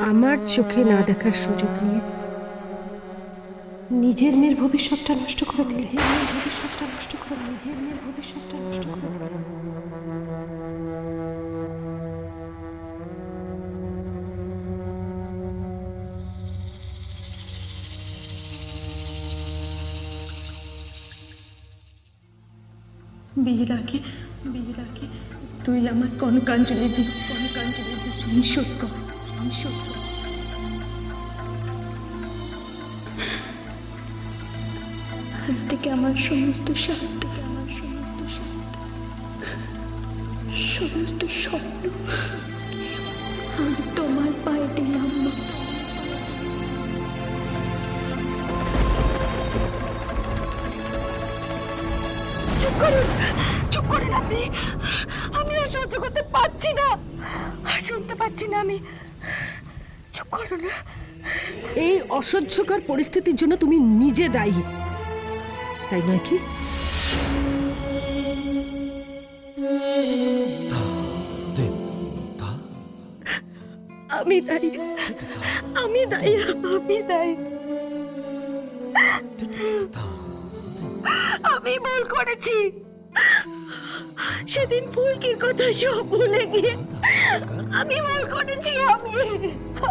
আমার চোখে না দেখার সুযোগ নিয়ে নিজের মেয়ের ভবিষ্যৎটা নষ্ট করে দিলে, নিজের মেয়ের ভবিষ্যৎটা নষ্ট করে দিলে, নিজের মেয়ের ভবিষ্যৎটা নষ্ট করে দিলে। বিয়ের আগে তুই আমার কনকাঞ্জলি দি ঋণ শোধ কর। আজ থেকে আমার সমস্ত স্বপ্ন আমি তোমার পায়ে দিলাম। চুপ করুন আপনি। আমি আর সহ্য করতে পারছি না, আর শুনতে পাচ্ছি না। আমি চুপ করুন। এই অসহ্যকর পরিস্থিতির জন্য তুমি নিজে দায়ী, তাই নয় কি? আমি দায়ী। আমি ভুল করেছি। সেদিন ফুলকির কথা সব ভুলে গিয়ে আমি ভুল করেছি।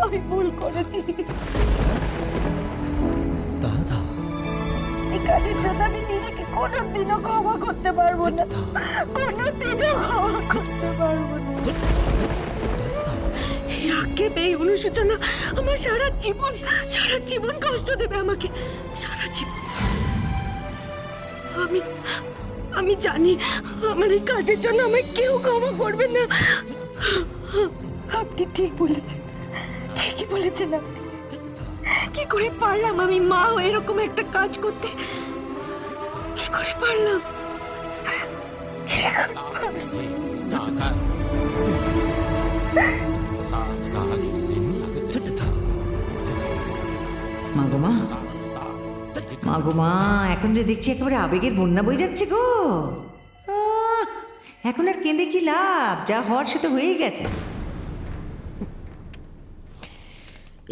আমি ভুল করেছি। এই কাজের জন্য আমি নিজেকে কোনোদিনও ক্ষমা করতে পারবো না, কোনোদিনও ক্ষমা করতে পারবো না। এই আক্ষেপ, এই অনুশোচনা আমার সারা জীবন কষ্ট দেবে আমাকে, সারা জীবন। আমি জানি আমার এই কাজের জন্য আমায় কেউ ক্ষমা করবে না। আপনি ঠিকই বলেছেন আপনি। কি করে পারলাম আমি মা হয়ে এরকম একটা কাজ করতে? কি করে পারলাম? মাগোমা, এখন যে দেখছি একেবারে আবেগের বন্যা বয়ে যাচ্ছে গো। এখন আর কেঁদে কি লাভ? যা হওয়ার সে তো হয়েই গেছে।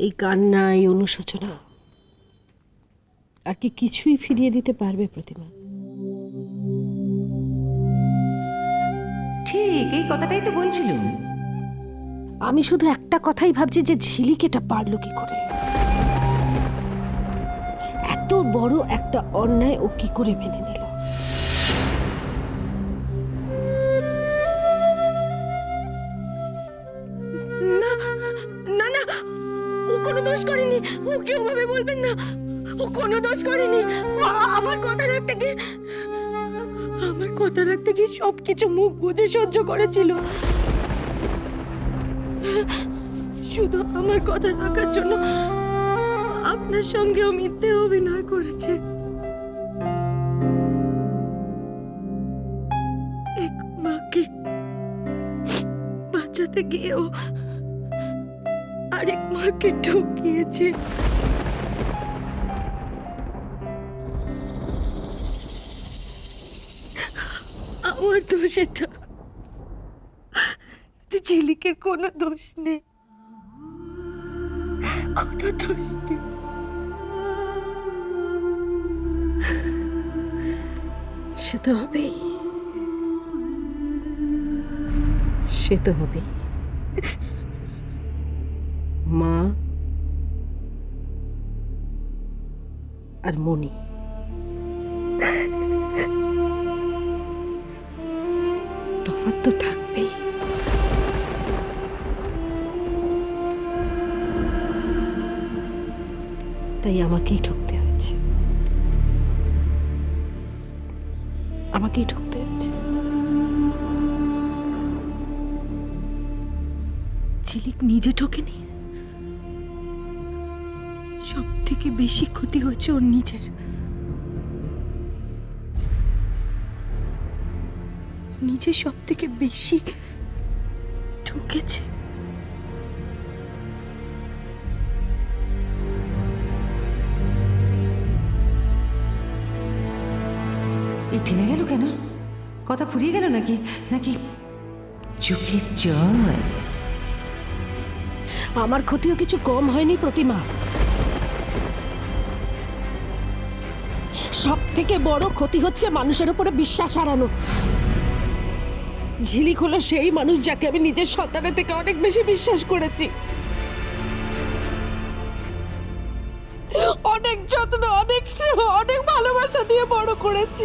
এই কান্না, এই অনুশোচনা আর কি কিছুই ফিরিয়ে দিতে পারবে প্রতিমা? ঠিক এই কথাটাই তো বলছিলুম। আমি শুধু একটা কথাই ভাবছি যে ঝিলিক এটা পারলো কি করে? এত বড় একটা অন্যায় ও কি করে মেনে নিল? না, ও কোনো দোষ করেনি। ওকে ওভাবে বলবেন না, ও কোনো দোষ করেনি। আমার কথা রাখতে গিয়ে সবকিছু মুখ বুঝে সহ্য করেছিল। শুধু আমার কথা রাখার জন্য আপনার সঙ্গেও মিথ্যে অভিনয় করেছে। এক মাকে বাঁচাতে গিয়েও আরেক মাকে ঠকিয়েছে। আমার দোষ এটা, ঝিলিকের কোনো দোষ নেই, কোনো দোষ নেই। সে তো হবেই, মা আর মণি তফাৎ তো থাকবেই। তাই আমাকেই ঠকতে হয়েছে। ঝিলিক নিজে ঠকেনি, সব থেকে বেশি ক্ষতি হয়েছে ওর নিজের। নিজে সব থেকে বেশি ঠকেছে। এই থেমে গেল কেন? কথা ফুরিয়ে গেল নাকি চোখের জল? আমার ক্ষতিও কিছু কম হয়নি প্রতিমা। সব থেকে বড় ক্ষতি হচ্ছে মানুষের উপরে বিশ্বাস হারানো। ঝিলিক হলো সেই মানুষ যাকে আমি নিজের সন্তানের থেকে অনেক বেশি বিশ্বাস করেছি, অনেক যত্ন, অনেক স্নেহ, অনেক ভালোবাসা দিয়ে বড় করেছি।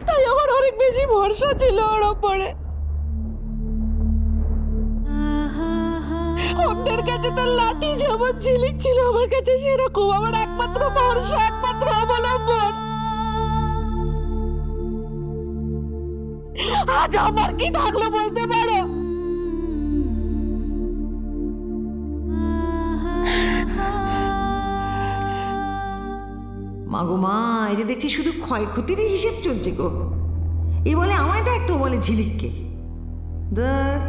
তাই আমার অনেক বেশি ভরসা ছিল ওর ওপরে। ওদের কাছে তার লাঠি যেমন ঝিলিক ছিল, আমার কাছে সেরকম আমার একমাত্র ভরসা, একমাত্র অবলম্বন। আজ আমার কি থাকলো বলতে পারো? মা গো মা, এই যে দেখছি শুধু ক্ষয়ক্ষতিরই হিসেব চলছে গো। এই বলে আমায় দেখ, তো বলে ঝিলিককে। দেখ,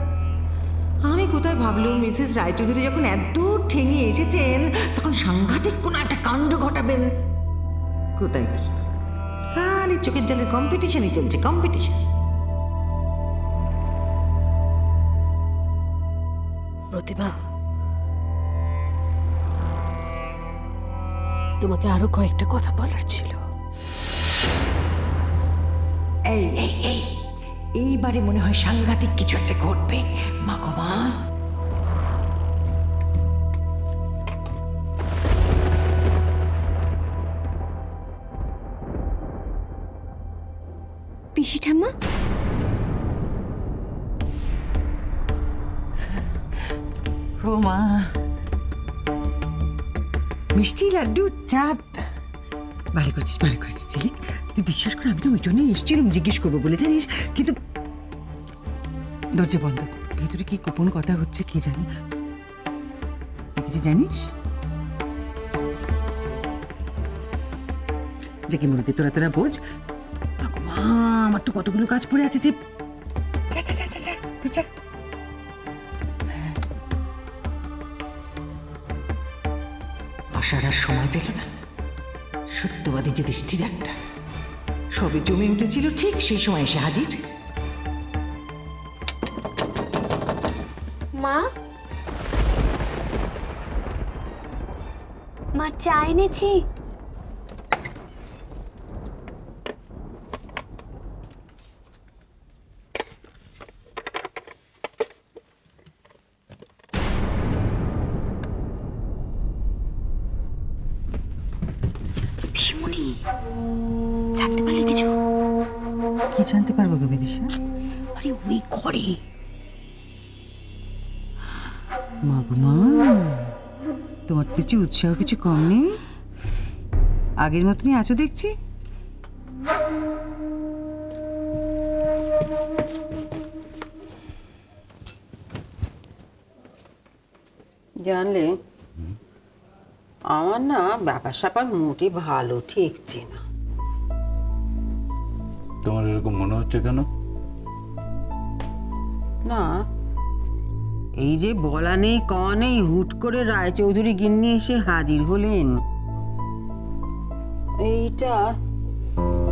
আমি কোথায় ভাবলুম মিসেস রায়চৌধুরী যখন এত ঠেঙে এসেছেন তখন সাংঘাতিক কোনো একটা কাণ্ড ঘটাবেন। কোথায় কি, খালি চোখের জলের কম্পিটিশনই চলছে, কম্পিটিশন। প্রতিমা, তোমাকে আরো কয়েকটা কথা বলার ছিল। এই এই এই এইবারে মনে হয় সাংঘাতিক কিছু একটা ঘটবে। মা গো মা, পিসি ঠাম্মা, ও মা, মিষ্টি লাড্ডু চাপ। ভালো করেছিস, ভালো করেছিস ঝিলিক। তুই বিশ্বাস করে, আমি তো ওই জন্যই এসেছিলাম জিজ্ঞেস করবো বলে, জানিস। কিন্তু দরজা বন্ধ, ভেতরে কি গোপন কথা হচ্ছে কি জানি। কিছু জানিস? যে কি মুরগি, তোরা তোরা বোঝ। মা, আমার তো কতগুলো কাজ পড়ে আছে যে। যা যা যা যা, তুই যা। আসার আর সময় পেল না। সত্যবাদী যে দৃষ্টির একটা, সবে জমে উঠেছিল, ঠিক সেই সময় এসে হাজির। মা, মা চা এনেছি। ভীমনি, জানতে পারলে কিছু? কি জানতে পারবো গো বিদিশা? আরে ওই ঘরে। মা গো মা, তোমার তো উৎসাহ কিছু কম নেই, আগের মতনই আছো দেখছি। জানলে, আমার না ব্যাপার স্যাপার মোটে ভালো ঠেকছে না। তোমার এরকম মনে হচ্ছে কেন? না, এই যে বলা নেই কওয়া নেই, হুট করে রায়চৌধুরী গিন্নি এসে হাজির হলেন, এইটা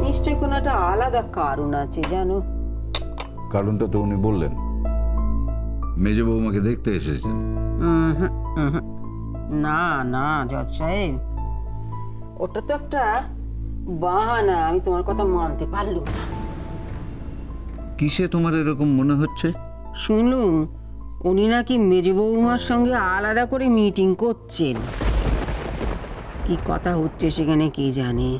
নিশ্চয় কোনো একটা আলাদা কারণ আছে জানো। কারণটা তো উনি বললেন, মেজ বৌমাকে দেখতে এসেছেন। না না জজ সাহেব, ওটা তো একটা বাহানা। আমি তোমার কথা মানতে পারলুম না। কিসে তোমার এরকম মনে হচ্ছে? শুনলুম উনি নাকি মেজ বৌমার সঙ্গে আলাদা করে মিটিং করছেন। কি কথা হচ্ছে সেখানে কে জানে।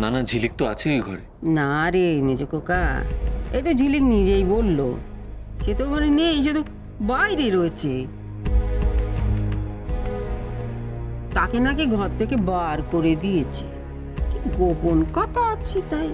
না না, ঝিলিক তো আছে ওই ঘরে। না রে মেজ কোকা, এই তো ঝিলিক নিজেই বলল। সে তো ঘরে নেই, সে তো বাইরে রয়েছে। তাকে নাকি ঘর থেকে বার করে দিয়েছে। কি গোপন কথা আছে তাই।